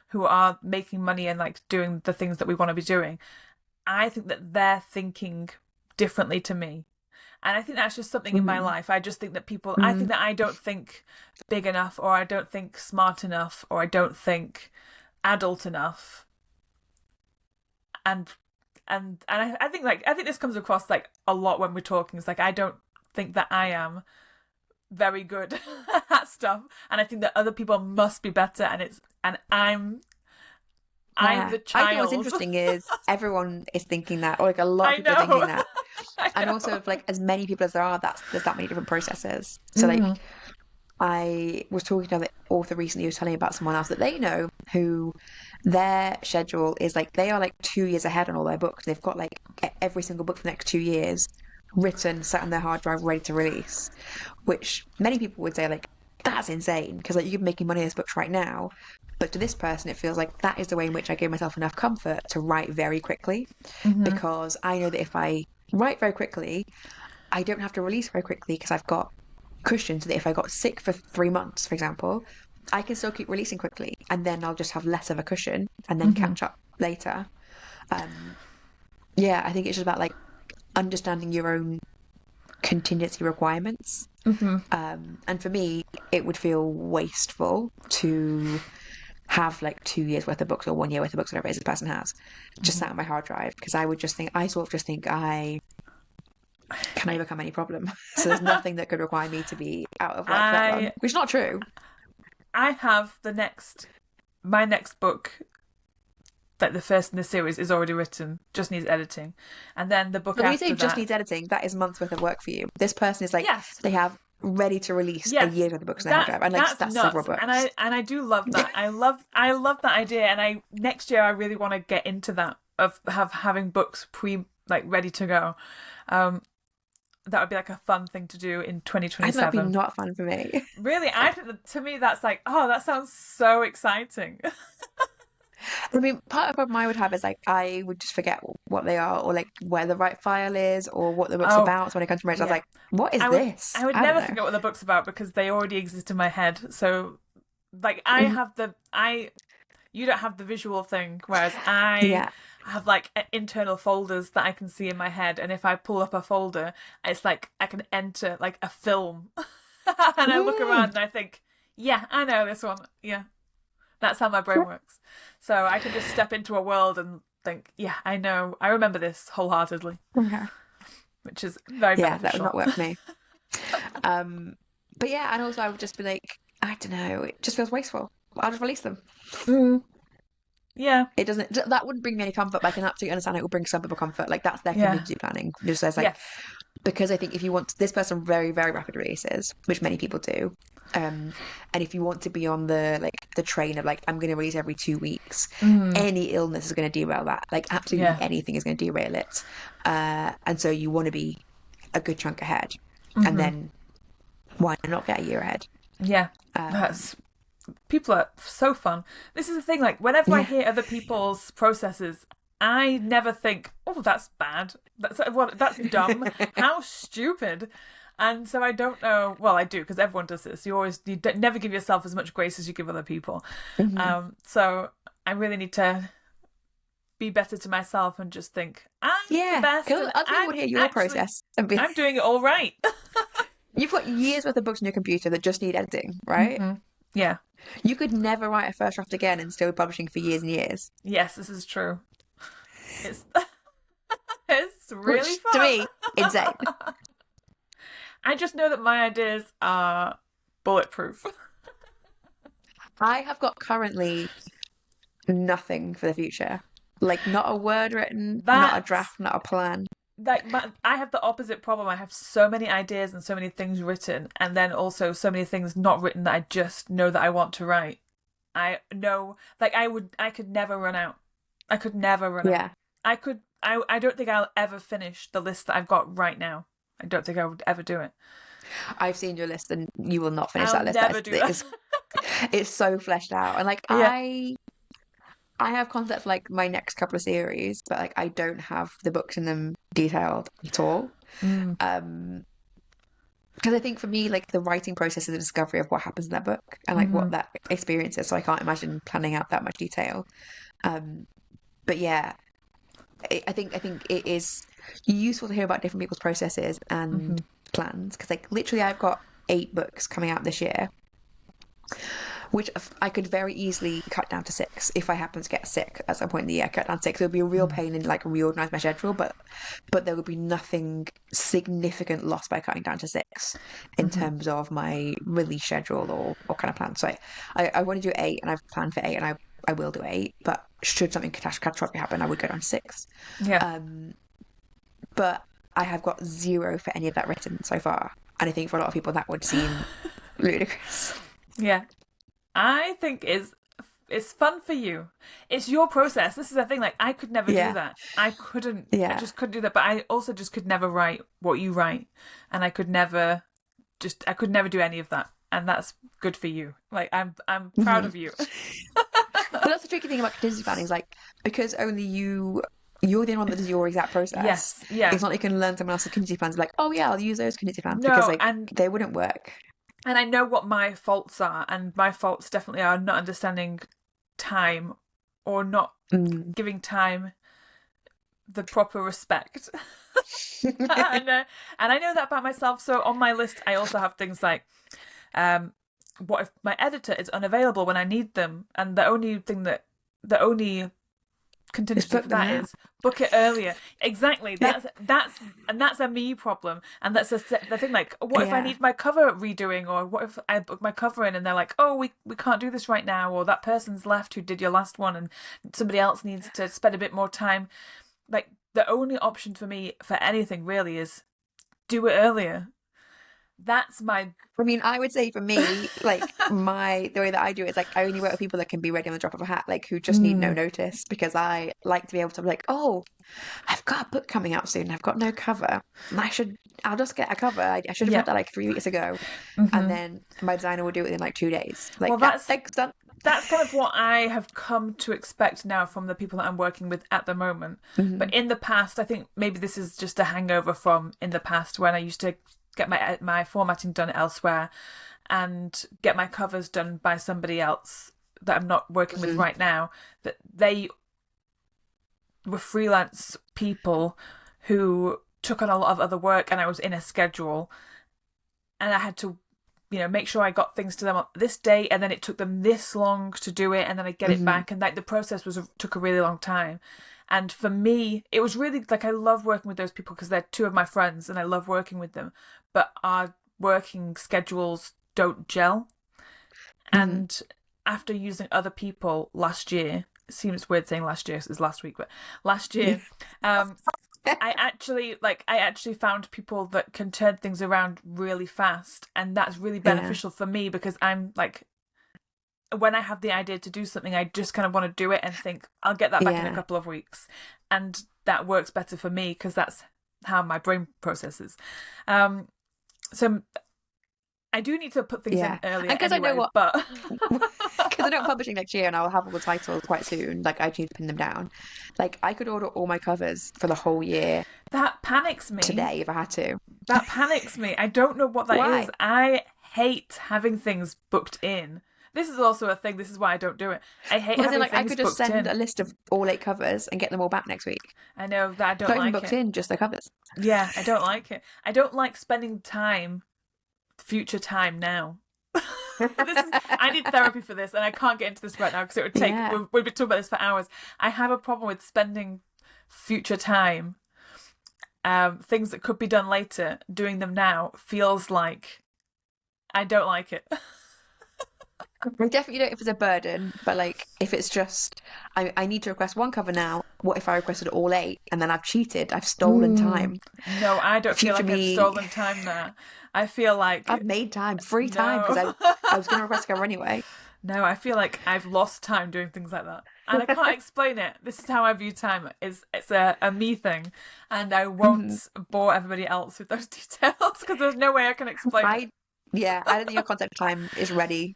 who are making money and like doing the things that we want to be doing, I think that they're thinking differently to me. And I think that's just something in my life. I just think that I think that I don't think big enough, or I don't think smart enough, or I don't think adult enough. And I think this comes across like a lot when we're talking. It's like I don't think that I am very good at stuff, and I think that other people must be better, and I'm Yeah. the I think what's child. interesting is everyone is thinking that, or like a lot I of people are thinking know. that. I And know. also, if like as many people as there are, there's that many different processes. So like I was talking to another author recently who was telling me about someone else that they know who their schedule is like they are like 2 years ahead on all their books. They've got like every single book for the next 2 years written, sat on their hard drive, ready to release, which many people would say like that's insane because like you could be making money on those books right now. But to this person, it feels like that is the way in which I give myself enough comfort to write very quickly because I know that if I write very quickly, I don't have to release very quickly because I've got cushion so that if I got sick for 3 months, for example, I can still keep releasing quickly and then I'll just have less of a cushion and then catch up later. Yeah, I think it's just about like understanding your own contingency requirements. And for me, it would feel wasteful to have like 2 years worth of books or 1 year worth of books, whatever it is this person has, just sat on my hard drive because I would just think, I sort of just think I can overcome any problem. So there's nothing that could require me to be out of work for that long, which is not true. I have my next book, like the first in the series, is already written, just needs editing. And then the book But when you after say just that, needs editing, that is months worth of work for you. This person is like, yes, they have ready to release a yes, year's worth of books on their hard drive. And like, that's nuts. several books. And I do love that. I love that idea. And next year I really want to get into that of having books ready to go. That would be like a fun thing to do in 2027. I think that'd be not fun for me. Really, I think to me that's like, oh, that sounds so exciting. I mean, part of the problem I would have is like I would just forget what they are, or like where the right file is, or what the book's about. So when it comes to marriage, I was like, "What is this?" I would don't never know. forget what the book's about because they already exist in my head. So, like, I have you don't have the visual thing, whereas I Yeah. have like internal folders that I can see in my head, and if I pull up a folder, it's like I can enter like a film, and I look around and I think, yeah, I know this one. Yeah, that's how my brain works. So I can just step into a world and think, yeah, I know, I remember this wholeheartedly, Okay. which is very Yeah, that beneficial. would not work for me. But yeah, and also I would just be like, I don't know, it just feels wasteful. I'll just release them. Yeah, It doesn't. That wouldn't bring me any comfort, but I can absolutely understand it will bring some people comfort. Like that's their yeah, contingency planning. Just as like, yes, because I think if you want this person very very rapid releases, which many people do, and if you want to be on the train of like I'm going to release every 2 weeks, any illness is going to derail that. Like absolutely Yeah. anything is going to derail it, and so you want to be a good chunk ahead, and then why not get a year ahead? yeah. People are so fun. This is the thing, like whenever I hear other people's processes, I never think, oh, that's bad. That's dumb. How stupid. And so I don't know. Well, I do because everyone does this. You never give yourself as much grace as you give other people. So I really need to be better to myself and just think I'm the best. Because other people would hear your process and be I'm doing it all right. You've got years worth of books on your computer that just need editing, right? Yeah. You could never write a first draft again and still be publishing for years and years. Yes, this is true. It's it's really Which, fun. to me, insane. I just know that my ideas are bulletproof. I have got currently nothing for the future. Like, not a word written, not a draft, not a plan. Like, I have the opposite problem. I have so many ideas and so many things written, and then also so many things not written that I just know that I want to write. I know, like, I could never run out. I could never run out. I don't think I'll ever finish the list that I've got right now. I don't think I would ever do it. I've seen your list and you will not finish I'll that list. Never do that. It's so fleshed out. And like, I have concepts for like my next couple of series, but like I don't have the books in them detailed at all. Because I think for me, like the writing process is the discovery of what happens in that book and like what that experience is. So I can't imagine planning out that much detail. But yeah, I think it is useful to hear about different people's processes and plans. Because like literally, I've got 8 books coming out this year, which I could very easily cut down to 6 if I happen to get sick at some point in the year. Cut down to 6. It would be a real pain in like reorganize my schedule, but there would be nothing significant lost by cutting down to 6 in terms of my release schedule or kind of plan. So I want to do 8, and I've planned for 8, and I will do 8. But should something catastrophic happen, I would go down to 6. Yeah. But I have got 0 for any of that written so far, and I think for a lot of people that would seem ludicrous. Yeah. I think it's fun for you. It's your process. This is the thing. Like, I could never do that. I couldn't. I just couldn't do that. But I also just could never write what you write, and I could never do any of that. And that's good for you. Like, I'm proud of you. But that's the tricky thing about contingency planning is like, because only you're the only one that does your exact process. Yes. Yeah. It's not like you can learn someone else's contingency plans. Like, oh yeah, I'll use those contingency plans No, because like they wouldn't work. And I know what my faults are, and my faults definitely are not understanding time or not giving time the proper respect. and I know that about myself. So on my list, I also have things like, what if my editor is unavailable when I need them? And the only contingency for that is book it earlier. Exactly. That's a me problem, and that's the thing. Like, what if I need my cover redoing, or what if I book my cover in and they're like, oh, we can't do this right now, or that person's left who did your last one, and somebody else needs to spend a bit more time. Like, the only option for me for anything really is do it earlier. That's my. I mean, I would say for me, like the way that I do it is like I only work with people that can be ready on the drop of a hat, like who just need no notice, because I like to be able to be like, oh, I've got a book coming out soon, I've got no cover, I'll just get a cover. I should have read that like 3 weeks ago, and then my designer will do it in like 2 days. Like, well, that's kind of what I have come to expect now from the people that I'm working with at the moment. But in the past, I think maybe this is just a hangover from in the past when I used to get my formatting done elsewhere and get my covers done by somebody else that I'm not working with right now, that they were freelance people who took on a lot of other work, and I was in a schedule, and I had to make sure I got things to them on this day, and then it took them this long to do it, and then I get it back, and like the process took a really long time. And for me, it was really like, I love working with those people because they're 2 of my friends and I love working with them, but our working schedules don't gel. And after using other people last year, it seems weird saying last year, it's last week, but last year, I actually found people that can turn things around really fast, and that's really beneficial for me, because I'm like, when I have the idea to do something, I just kind of want to do it and think, I'll get that back in a couple of weeks. And that works better for me because that's how my brain processes. So I do need to put things in earlier because anyway, I know what, but because I know I'm publishing next year and I'll have all the titles quite soon. Like, I need to pin them down. Like, I could order all my covers for the whole year. That panics me today if I had to. That panics me. I don't know what that is. I hate having things booked in. This is also a thing. This is why I don't do it. I hate Well, having then, like, I things could just booked send in. a list of all 8 covers and get them all back next week. I know that I don't Not even like booked it. in, just the covers. Yeah, I don't like it. I don't like spending time, future time now. I need therapy for this, and I can't get into this right now because it would take. Yeah. We'd be talking about this for hours. I have a problem with spending future time. Things that could be done later, doing them now feels like I don't like it. I definitely don't if it's a burden, but like if it's just I need to request one cover now. What if I requested all 8 and then I've cheated? I've stolen time. No, I don't feel Future like I've me, stolen time there. I feel like I've made time, free time, because no. I was going to request a cover anyway. No, I feel like I've lost time doing things like that. And I can't explain it. This is how I view time. It's a me thing. And I won't bore everybody else with those details because there's no way I can explain it. I don't think your concept of time is ready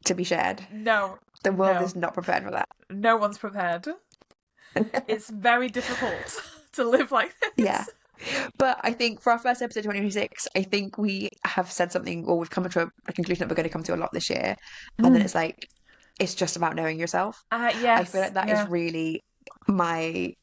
to be shared. No. The world no. is not prepared for that. No one's prepared. It's very difficult to live like this. Yeah. But I think for our first episode 2026, I think we have said something, or we've come to a conclusion that we're going to come to a lot this year. And then it's like, it's just about knowing yourself. Yes. I feel like that is really my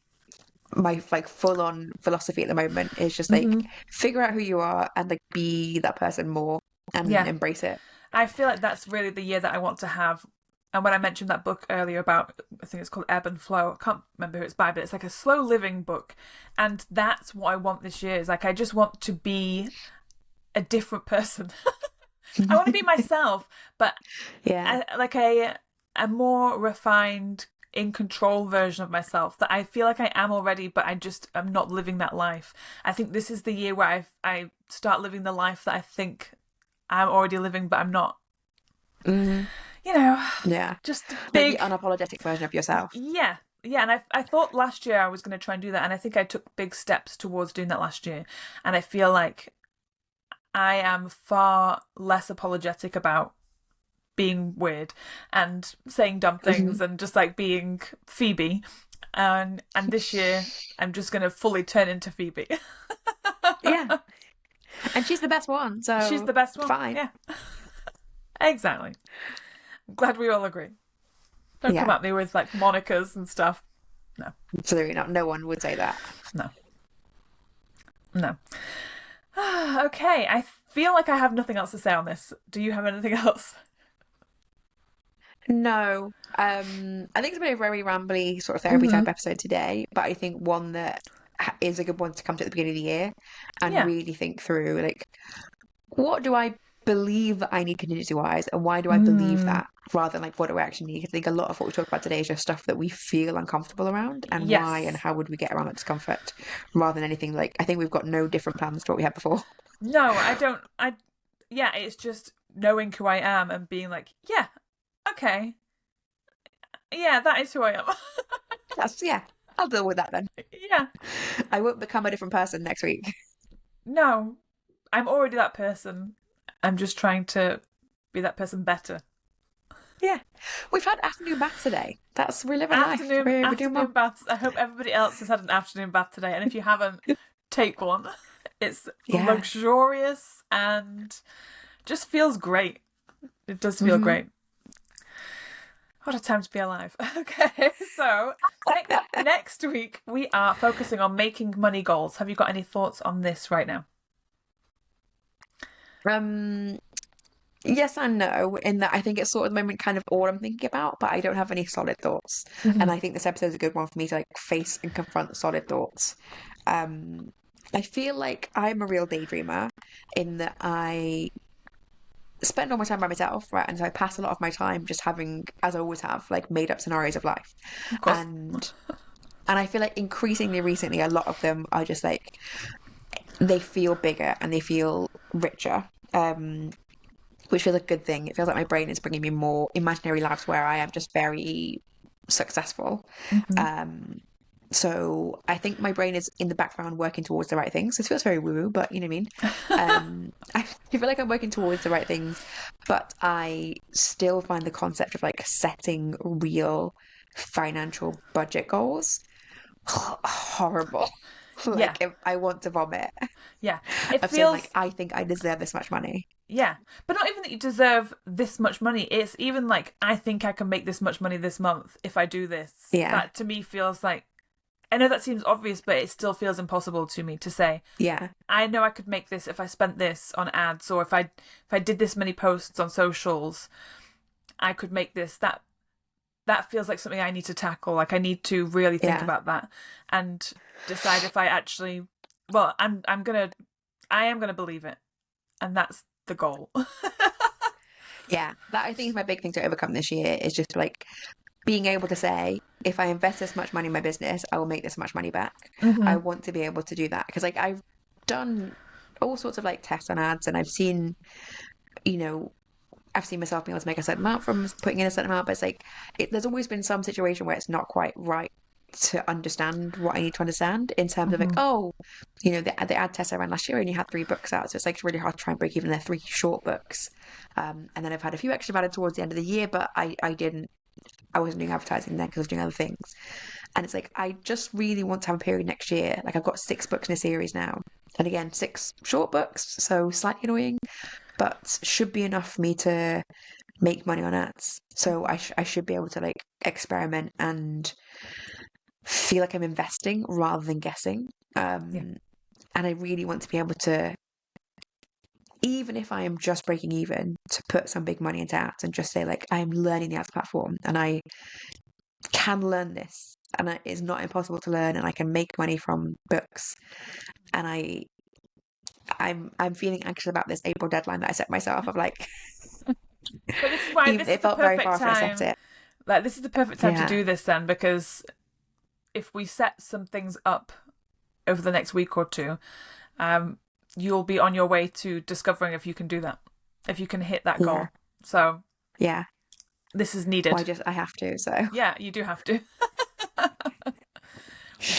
like full on philosophy at the moment is just like figure out who you are and like be that person more and embrace it. I feel like that's really the year that I want to have. And when I mentioned that book earlier about, I think it's called Ebb and Flow, I can't remember who it's by, but it's like a slow living book. And that's what I want this year. Is like, I just want to be a different person. I want to be myself, but like a more refined, in control version of myself that I feel like I am already, but I'm not living that life. I think this is the year where I start living the life that I think I'm already living, but I'm not. You know, just big, like the unapologetic version of yourself. Yeah. And I thought last year I was going to try and do that, and I think I took big steps towards doing that last year. And I feel like I am far less apologetic about being weird and saying dumb things and just like being Phoebe. And this year I'm just going to fully turn into Phoebe. Yeah. And she's the best one, so she's the best one. Fine. Yeah. Exactly. I'm glad we all agree. Don't come at me with like monikers and stuff. No. Absolutely not. No one would say that. No. Okay, I feel like I have nothing else to say on this. Do you have anything else? No. I think it's been a very rambly sort of therapy type episode today, but I think one that is a good one to come to at the beginning of the year and really think through, like, what do I believe that I need contingency-wise, and why do I believe that, rather than like what do I actually need? I think a lot of what we talk about today is just stuff that we feel uncomfortable around, and why and how would we get around that discomfort, rather than anything like, I think we've got no different plans to what we had before. No, I don't. It's just knowing who I am and being like, yeah, okay, yeah, that is who I am. I'll deal with that then. Yeah. I won't become a different person next week. No, I'm already that person. I'm just trying to be that person better. Yeah. We've had afternoon baths today. We're living life. Afternoon baths. I hope everybody else has had an afternoon bath today. And if you haven't, take one. It's luxurious and just feels great. It does feel great. What a time to be alive. Okay, so next week we are focusing on making money goals. Have you got any thoughts on this right now? Yes and no, in that I think it's sort of the moment kind of all I'm thinking about, but I don't have any solid thoughts. And I think this episode is a good one for me to like face and confront solid thoughts. I feel like I'm a real daydreamer in that I spend all my time by myself, right? And so I pass a lot of my time just having, as I always have, like made up scenarios of life. Of course. And I feel like increasingly recently, a lot of them are just like, they feel bigger and they feel richer. Which feels like a good thing. It feels like my brain is bringing me more imaginary lives where I am just very successful. So I think my brain is in the background working towards the right things. This feels very woo-woo, but you know what I mean? I feel like I'm working towards the right things, but I still find the concept of like setting real financial budget goals horrible. Yeah. Like, if I want to vomit. Yeah. It Of saying, like, feels, I think I deserve this much money. yeah. But not even that you deserve this much money. It's even like, I think I can make this much money this month if I do this. Yeah. That to me feels like, I know that seems obvious, but it still feels impossible to me to say, Yeah. I know I could make this if I spent this on ads, or if I did this many posts on socials, I could make this. That feels like something I need to tackle. Like, I need to really think Yeah. about that and decide if I actually, well, I am gonna believe it, and that's the goal. Yeah. That I think is my big thing to overcome this year, is just like being able to say, if I invest this much money in my business, I will make this much money back. I want to be able to do that, because like I've done all sorts of like tests on ads, and I've seen, you know, I've seen myself being able to make a certain amount from putting in a certain amount, but it's like there's always been some situation where it's not quite right to understand what I need to understand, in terms of like, oh, you know, the ad test I ran last year, I only had 3 books out, so it's like really hard to try and break even. They're 3 short books, and then I've had a few extra added towards the end of the year, but I wasn't doing advertising then because I was doing other things. And it's like, I just really want to have a period next year. Like, I've got 6 books in a series now. And again, 6 short books, so slightly annoying, but should be enough for me to make money on ads. So I should be able to like experiment and feel like I'm investing rather than guessing. Yeah. And I really want to be able to, even if I am just breaking even, to put some big money into ads and just say, like, I am learning the ads platform and I can learn this, and it's not impossible to learn, and I can make money from books. And I'm feeling anxious about this April deadline that I set myself, of like, But this is why even this it is the felt very perfect far after I time. set it. Like, this is the perfect time to Yeah. do this then, because if we set some things up over the next week or two, you'll be on your way to discovering if you can do that, if you can hit that goal. Yeah. So Yeah. this is needed. Well, I have to, so. Yeah, you do have to.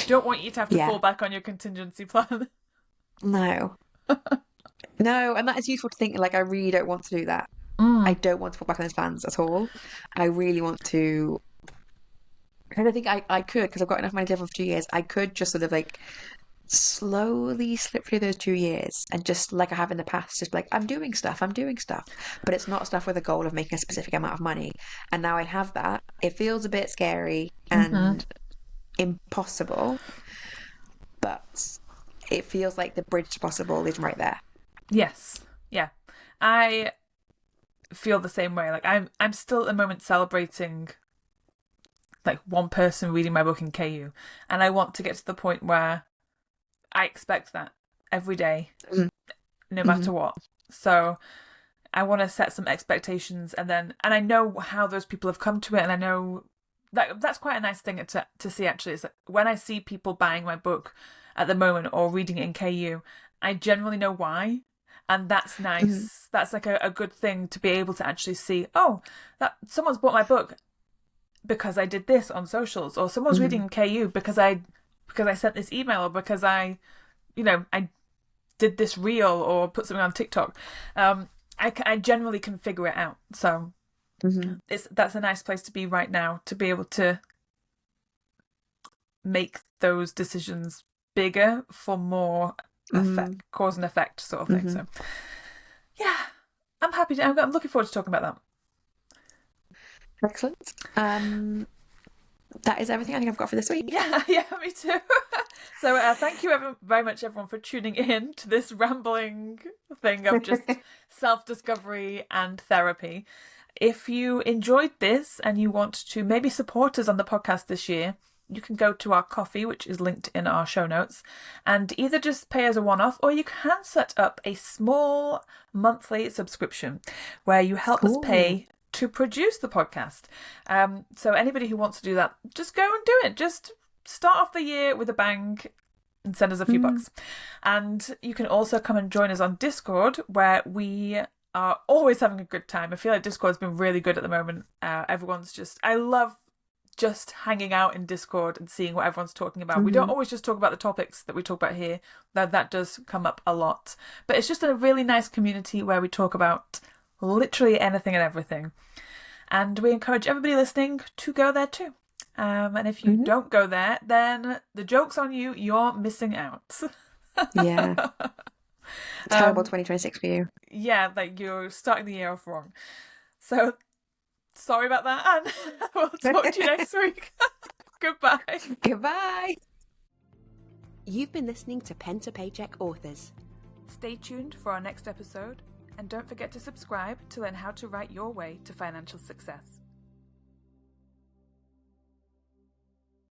Don't want you to have to Yeah. fall back on your contingency plan. No. No, and that is useful to think, like, I really don't want to do that. I don't want to fall back on those plans at all. I really want to, and I think I could, because I've got enough money to live for 2 years, I could just sort of like slowly slip through those 2 years, and just like I have in the past, just like, I'm doing stuff, but it's not stuff with a goal of making a specific amount of money. And now I have that. It feels a bit scary and impossible, but it feels like the bridge to possible is right there. Yes. Yeah. I feel the same way. Like, I'm still at the moment celebrating like one person reading my book in KU, and I want to get to the point where I expect that every day, no matter what. So I want to set some expectations, and I know how those people have come to it, and I know that's quite a nice thing to see, actually. It's like, when I see people buying my book at the moment or reading it in KU, I generally know why. And that's nice. That's like a good thing to be able to actually see, oh, that someone's bought my book because I did this on socials, or someone's reading in KU because I sent this email, or because I did this reel or put something on TikTok. I generally can figure it out. So that's a nice place to be right now, to be able to make those decisions bigger for more effect, cause and effect sort of thing. So yeah, I'm happy. I'm looking forward to talking about that. Excellent. That is everything I think I've got for this week. Yeah, me too. So thank you very much, everyone, for tuning in to this rambling thing of just self-discovery and therapy. If you enjoyed this and you want to maybe support us on the podcast this year, you can go to our Ko-fi, which is linked in our show notes, and either just pay as a one-off, or you can set up a small monthly subscription where you help us pay to produce the podcast. So anybody who wants to do that, just go and do it. Just start off the year with a bang and send us a few bucks. And you can also come and join us on Discord, where we are always having a good time. I feel like Discord's been really good at the moment. I love just hanging out in Discord and seeing what everyone's talking about. We don't always just talk about the topics that we talk about here, though that does come up a lot. But it's just a really nice community where we talk about literally anything and everything. And we encourage everybody listening to go there too. And if you don't go there, then the joke's on you. You're missing out. Yeah. Terrible 2026 for you. Yeah, like you're starting the year off wrong. So sorry about that, and we'll talk to you next week. Goodbye. Goodbye. You've been listening to Pen to Paycheck Authors. Stay tuned for our next episode, and don't forget to subscribe to learn how to write your way to financial success.